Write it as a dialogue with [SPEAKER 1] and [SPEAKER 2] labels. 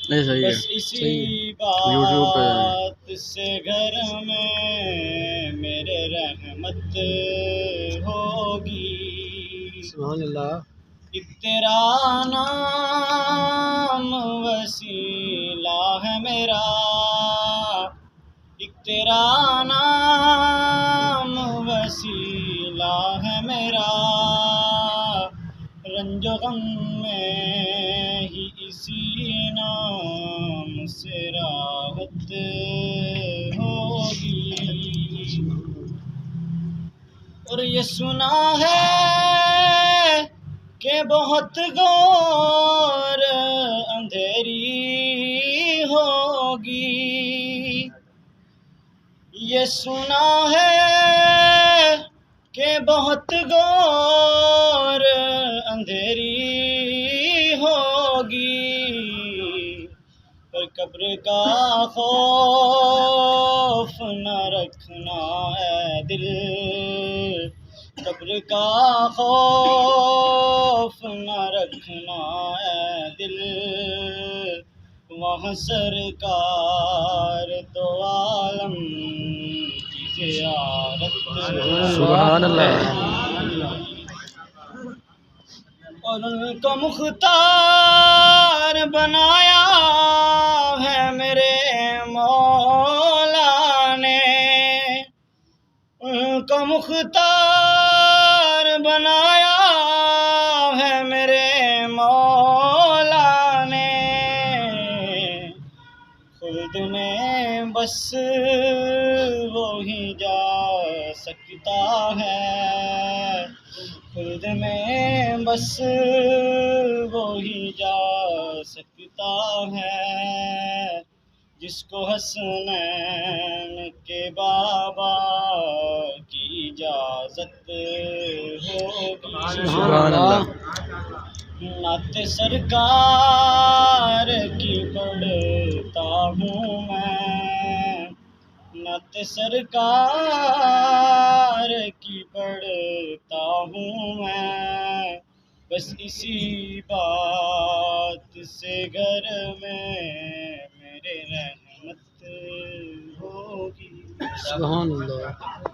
[SPEAKER 1] بس اسی بات سے گھر میں میرے رحمت ہوگی۔
[SPEAKER 2] سبحان اللہ۔
[SPEAKER 1] ایک تیرا نام وسیلہ ہے میرا، ایک تیرا نام وسیلہ ہے میرا، رنج و غم میں ہی اسی نام سے راحت ہوگی۔ اور یہ سنا ہے کہ بہت گور اندھیری ہوگی، یہ سنا ہے کہ بہت گور اندھیری ہوگی، پر قبر کا خوف نہ رکھنا اے دل، قبر کا خوف نہ رکھنا اے دل، وہاں سرکار دو عالم کی زیارت
[SPEAKER 2] سبحان اللہ۔
[SPEAKER 1] اور ان کو مختار بنایا ہے میرے مولا نے، ان کو مختار بنایا ہے میرے مولا نے، خلد میں بس وہی جا سکتا ہے، خلد میں بس وہی جا سکتا ہے، جس کو حسنین کے بابا کی اجازت ہوگی۔
[SPEAKER 2] سبحان اللہ۔
[SPEAKER 1] نعت سرکار کی پڑھتا ہوں میں، نعت سرکار کی پڑھتا ہوں میں، بس اسی بات سے گھر میں میرے رحمت ہوگی۔
[SPEAKER 2] سبحان اللہ۔